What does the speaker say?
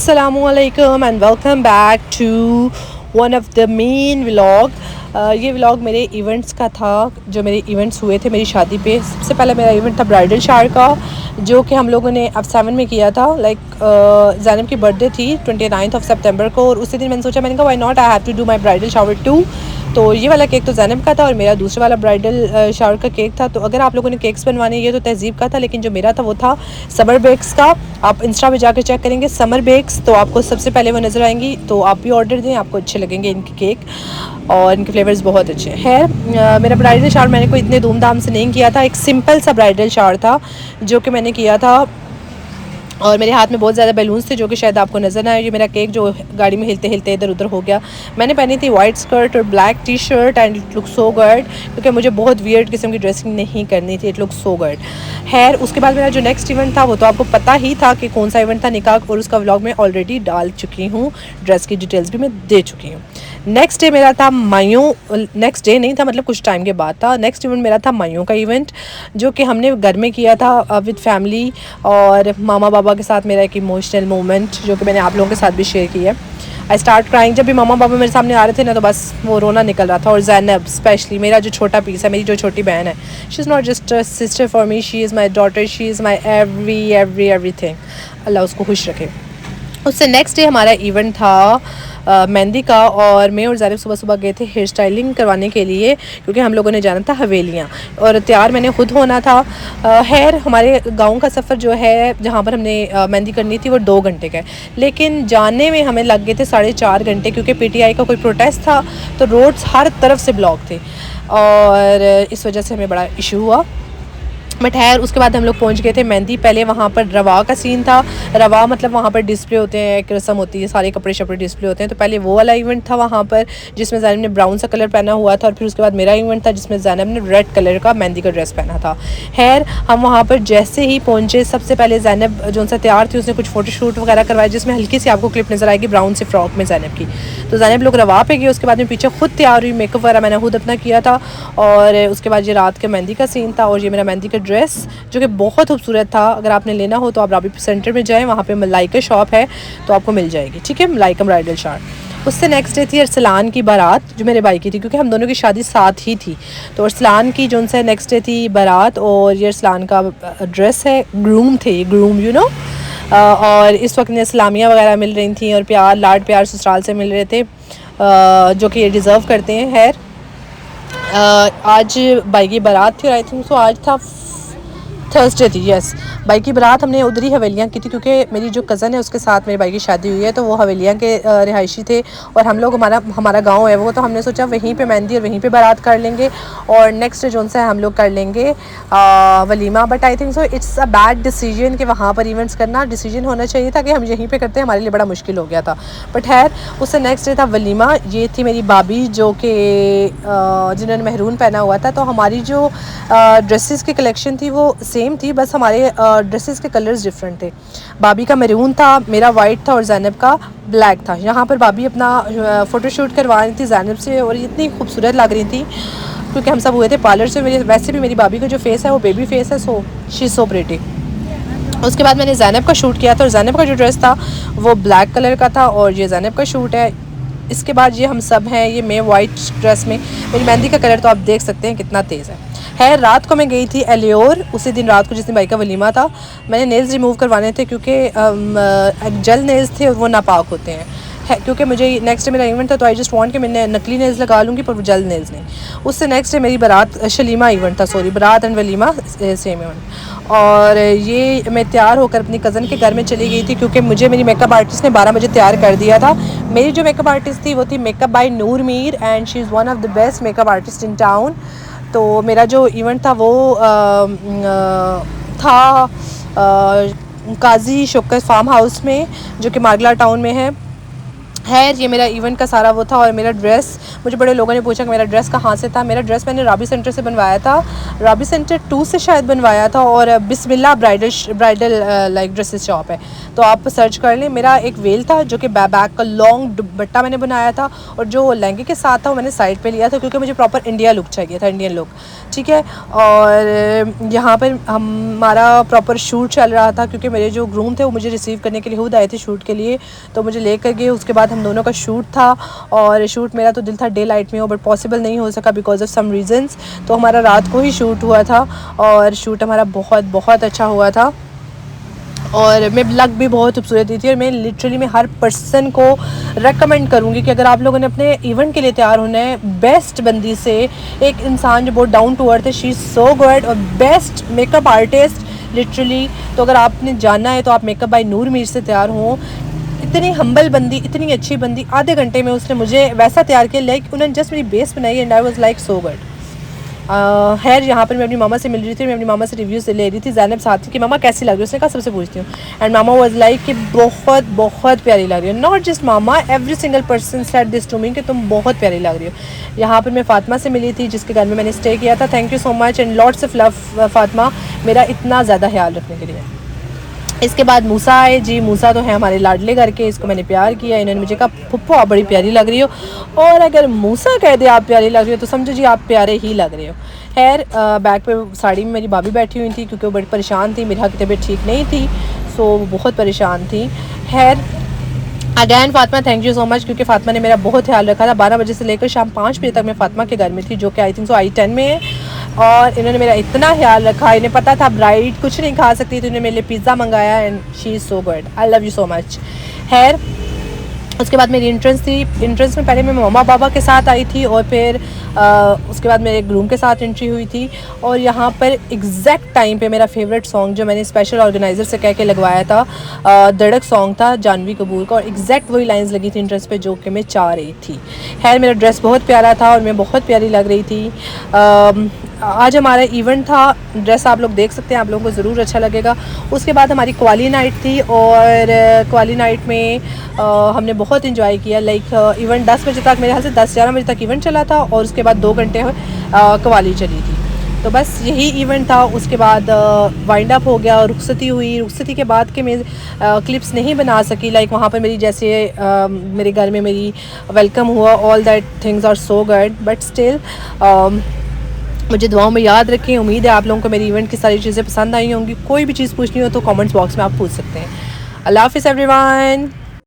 Assalamualaikum and welcome back to one of the main vlog। ये vlog मेरे events का था, जो मेरे इवेंट्स हुए थे मेरी शादी पे। सबसे पहले मेरा इवेंट था ब्राइडल शावर का, जो कि हम लोगों ने अब 7 में किया था। ज़ैनब की बर्थडे थी 29 सितंबर को, और उसी दिन मैंने सोचा, मैंने कहा why not, I have to do my bridal shower too. तो ये वाला केक तो ज़ैनब का था और मेरा दूसरा वाला ब्राइडल शावर का केक था। तो अगर आप लोगों ने केक्स बनवाने, ये तो तहज़ीब का था, लेकिन जो मेरा था वो था समर बेक्स का। आप इंस्टा पे जाकर चेक करेंगे समर बेक्स, तो आपको सबसे पहले वो नज़र आएंगी। तो आप भी ऑर्डर दें, आपको अच्छे लगेंगे इनके केक और इनके फ्लेवर्स बहुत अच्छे हैं। मेरा ब्राइडल शावर मैंने कोई इतने धूमधाम से नहीं किया था, एक सिंपल सा ब्राइडल शावर था जो कि मैंने किया था। और मेरे हाथ में बहुत ज़्यादा बैलून्स थे जो कि शायद आपको नज़र ना आए। ये मेरा केक जो गाड़ी में हिलते हिलते इधर उधर हो गया। मैंने पहनी थी वाइट स्कर्ट और black T shirt and it look so good, क्योंकि मुझे बहुत वियर्ड किस्म की ड्रेसिंग नहीं करनी थी। It look so good. खैर, उसके बाद मेरा जो नेक्स्ट इवेंट था वो तो आपको पता ही था कि कौन सा इवेंट था, निकाह, और उसका व्लॉग मैं ऑलरेडी डाल चुकी हूँ। ड्रेस की डिटेल्स भी मैं दे चुकी हूँ। नेक्स्ट डे मेरा था मायूं, नेक्स्ट डे नहीं था, मतलब कुछ टाइम के बाद था। नेक्स्ट इवेंट मेरा था मायूं का इवेंट, जो कि हमने घर में किया था विद फैमिली और मामा बाबा के साथ। मेरा एक इमोशनल मोमेंट जो कि मैंने आप लोगों के साथ भी शेयर किया है। I start crying. जब भी मामा बाबा मेरे सामने आ रहे थे ना, तो बस वो रोना निकल रहा था। और ज़ैनब स्पेशली, मेरा जो छोटा पीस है, मेरी जो छोटी बहन है, she is not just a sister for me, she is my daughter, she is my everything. अल्लाह उसको खुश रखे। उससे नेक्स्ट डे हमारा इवेंट था मेहंदी का, और मैं और ज़ारिब सुबह सुबह गए थे हेयर स्टाइलिंग करवाने के लिए, क्योंकि हम लोगों ने जाना था हवेलियाँ, और तैयार मैंने खुद होना था। खैर, हमारे गांव का सफ़र जो है जहाँ पर हमने मेहंदी करनी थी वो 2 घंटे का है, लेकिन जाने में हमें लग गए थे 4.5 घंटे, क्योंकि पीटीआई का कोई प्रोटेस्ट था, तो रोड्स हर तरफ से ब्लॉक थे और इस वजह से हमें बड़ा इशू हुआ। बट खैर, उसके बाद हम लोग पहुंच गए थे मेहंदी। पहले वहाँ पर रवा का सीन था। रवा मतलब वहाँ पर डिस्प्ले होते हैं, एक रस्म होती है, सारे कपड़े शपड़े डिस्प्ले होते हैं। तो पहले वो वाला इवेंट था वहाँ पर, जिसमें ज़ैनब ने ब्राउन सा कलर पहना हुआ था, और फिर उसके बाद मेरा इवेंट था जिसमें ज़ैनब ने रेड कलर का मेहंदी का ड्रेस पहना था। खैर, हम वहाँ पर जैसे ही पहुँचे, सबसे पहले ज़ैनब जो सा तैयार थी, उसने कुछ फ़ोटोशूट वगैरह करवाया, जिसमें हल्की सी आपको क्लिप नज़र आएगी ब्राउन सी फ्रॉक में ज़ैनब की। तो ज़ैनब लोग रवा पे गए। उसके बाद में पीछे खुद तैयार हुई, मेकअप वगैरह मैंने खुद अपना किया था। और उसके बाद ये रात के मेहंदी का सीन था, और ये मेरा मेहंदी का ड्रेस जो कि बहुत खूबसूरत था। अगर आपने लेना हो तो आप राबी सेंटर में जाएं, वहाँ पे मलाइका शॉप है, तो आपको मिल जाएगी। ठीक है, मलाइका ब्राइडल शावर। उससे नेक्स्ट डे थी अरसलान की बारात, जो मेरे भाई की थी, क्योंकि हम दोनों की शादी साथ ही थी। तो अरसलान की जो उनसे नेक्स्ट डे थी बारात, और ये अरसलान का ड्रेस है, ग्रूम थे, ग्रूम यू नो। और इस वक्त ने सलामियाँ वगैरह मिल रही थी, और प्यार लाड प्यार ससुराल से मिल रहे थे, जो कि ये डिज़र्व करते हैं। खैर, आज भाई की बारात थी, और आई थिंक सो आज था थर्सडे थी। यस, भाई की बारात हमने उधर ही हवेलियाँ की थी, क्योंकि मेरी जो कज़न है उसके साथ मेरे भाई की शादी हुई है, तो वो हवेलियाँ के रिहायशी थे, और हम लोग हमारा गांव है वो, तो हमने सोचा वहीं पे मेहंदी और वहीं पे बारात कर लेंगे, और नेक्स्ट जो है हम लोग कर लेंगे walima. But I think so it's a bad decision कि वहाँ पर इवेंट्स करना। डिसीजन होना चाहिए था कि हम यहीं पर करते, हमारे लिए बड़ा मुश्किल हो गया था। बट खैर, उससे नेक्स्ट डे था वलीमा। ये थी मेरी भाभी, जो कि जिन्होंने मेहरून पहना हुआ था। तो हमारी जो ड्रेसेस की कलेक्शन थी वो सेम थी, बस हमारे ड्रेसेस के कलर्स डिफरेंट थे। भाभी का मैरून था, मेरा वाइट था, और ज़ैनब का ब्लैक था। यहाँ पर भाभी अपना फ़ोटोशूट करवा रही थी ज़ैनब से, और इतनी खूबसूरत लग रही थी, क्योंकि हम सब हुए थे पार्लर से। वैसे भी मेरी भाभी का जो फेस है वो बेबी फेस है, so she is so pretty. उसके बाद मैंने ज़ैनब का शूट किया था, और ज़ैनब का जो ड्रेस था वो ब्लैक कलर का था, और ये ज़ैनब का शूट है। इसके बाद ये हम सब हैं, ये मैं वाइट ड्रेस में। मेरी मेहंदी का कलर तो आप देख सकते हैं कितना तेज़ है। खैर, रात को मैं गई थी एलियोर, उसी दिन रात को जिस दिन भाई का वलीमा था। मैंने नेल्स रिमूव करवाने थे, क्योंकि जेल नेल्स थे और वो नापाक होते हैं। क्योंकि मुझे नेक्स्ट डे मेरा इवेंट था, तो आई जस्ट वांट कि मैंने नकली नेल्स लगा लूँगी, पर वो जेल नेल्स नहीं। उससे नेक्स्ट डे मेरी बारात शलीमा इवेंट था, सॉरी, बारात एंड वलीमा सेम इवेंट। और ये मैं तैयार होकर अपनी कज़न के घर में चली गई थी, क्योंकि मुझे मेरी मेकअप आर्टिस्ट ने 12 बजे तैयार कर दिया था। मेरी जो मेकअप आर्टिस्ट थी वो थी makeup bye Noor Mir, and she is one of the best makeup artist in town. तो मेरा जो इवेंट था वो था काजी शौकत फार्म हाउस में, जो कि मारगला टाउन में है। खैर ये मेरा इवेंट का सारा वो था। और मेरा ड्रेस, मुझे बड़े लोगों ने पूछा कि मेरा ड्रेस कहाँ से था। मेरा ड्रेस मैंने राबी सेंटर से बनवाया था, राबी सेंटर 2 से शायद बनवाया था। और बिस्मिल्लाह ब्राइडल लाइक ड्रेसेस शॉप है, तो आप सर्च कर लें। मेरा एक वेल था जो कि बैक का लॉन्ग दुपट्टा मैंने बनाया था, और जो लहंगे के साथ था वो मैंने साइड पे लिया था, क्योंकि मुझे प्रॉपर इंडिया लुक चाहिए था, इंडियन लुक, ठीक है। और यहाँ पर हमारा प्रॉपर शूट चल रहा था, क्योंकि मेरे जो ग्रूम थे वो मुझे रिसीव करने के लिए खुद आए थे शूट के लिए, तो मुझे लेकर गए। उसके बाद हम दोनों का शूट था, और शूट मेरा तो दिल था डे लाइट में हो, बट पॉसिबल नहीं हो सका बिकॉज ऑफ सम रीजंस। तो हमारा रात को ही शूट हुआ था, और शूट हमारा बहुत बहुत अच्छा हुआ था, और मैं लग भी बहुत खूबसूरत थी। और मैं लिटरली मैं हर पर्सन को रेकमेंड करूँगी कि अगर आप लोगों ने अपने इवेंट के लिए तैयार होना है, बेस्ट बंदी से, एक इंसान जो बहुत डाउन टू अर्थ है, शी इज़ सो गुड, और बेस्ट मेकअप आर्टिस्ट लिटरली। तो अगर आपने जाना है तो आप मेकअप बाय नूर मीर से तैयार हों। इतनी हम्बल बंदी, इतनी अच्छी बंदी, आधे घंटे में उसने मुझे वैसा तैयार किया लाइक उन्होंने जस्ट मेरी बेस बनाई, and I was like so good. खैर यहाँ पर मैं अपनी मामा से मिल रही थी, मैं अपनी मामा से रिव्यूज़ ले रही थी। ज़ैनब साथ थी कि मामा कैसी लग रही है, उसने कहा सबसे पूछती हूँ, एंड मामा वाज लाइक कि बहुत बहुत प्यारी लग रही हो। Not just mama, every single person said this to me कि तुम बहुत प्यारी लग रही हो। यहाँ पर मैं फ़ातिमा से मिली थी, जिसके घर में मैंने स्टे किया था। Thank you so much and lots of love Fatima, मेरा इतना ज़्यादा ख्याल रखने के लिए। इसके बाद मूसा आए जी। मूसा तो है हमारे लाडले घर के, इसको मैंने प्यार किया। इन्होंने मुझे कहा फुप्पो आप बड़ी प्यारी लग रही हो, और अगर मूसा कह दे आप प्यारी लग रही हो तो समझो जी आप प्यारे ही लग रहे हो। खैर बैक पे साड़ी में मेरी भाभी बैठी हुई थी, क्योंकि वो बड़ी परेशान थी, मेरी की तबीयत ठीक नहीं थी, सो वो बहुत परेशान थी। खैर again Fatima thank you so much, क्योंकि फ़ातिमा ने मेरा बहुत ख्याल रखा था। 12 बजे से लेकर शाम 5 बजे तक मैं फ़ातिमा के घर में थी, जो कि आई थिंक सो I-10 में है, और इन्होंने मेरा इतना ख्याल रखा। इन्हें पता था ब्राइड कुछ नहीं खा सकती, तो इन्होंने मेरे लिए पिज़्ज़ा मंगाया, and she is so good, I love you so much. खैर उसके बाद मेरी एंट्रेंस थी। एंट्रेंस में पहले मैं मम्मा पापा के साथ आई थी, और फिर उसके बाद मेरे ग्रूम के साथ एंट्री हुई थी। और यहाँ पर एग्जैक्ट टाइम पे मेरा फेवरेट सॉन्ग जो मैंने स्पेशल ऑर्गेनाइज़र से कह के लगवाया था, धड़क सॉन्ग था जानवी कपूर का, और एग्जैक्ट वही लाइंस लगी थी एंट्रेंस पे जो कि मैं चाह रही थी। खैर मेरा ड्रेस बहुत प्यारा था और मैं बहुत प्यारी लग रही थी। आज हमारा इवेंट था, ड्रेस आप लोग देख सकते हैं, आप लोगों को ज़रूर अच्छा लगेगा। उसके बाद हमारी क्वाली नाइट थी, और क्वाली नाइट में हमने बहुत इंजॉय किया। लाइक इवेंट 10 बजे तक, मेरे ख्याल से 10-11 बजे तक इवेंट चला था, और उसके बाद 2 घंटे क्वाली चली थी। तो बस यही इवेंट था। उसके बाद वाइंड अप हो गया, रुखसती हुई। रुखसती के बाद के मैं क्लिप्स नहीं बना सकी, लाइक वहाँ पर मेरी जैसे मेरे घर में मेरी वेलकम हुआ, all that things are so good, but still मुझे दुआओं में याद रखें। उम्मीद है आप लोगों को मेरी इवेंट की सारी चीज़ें पसंद आई होंगी। कोई भी चीज़ पूछनी हो तो कमेंट्स बॉक्स में आप पूछ सकते हैं। अल्लाह हाफ़िज़ एवरीवन।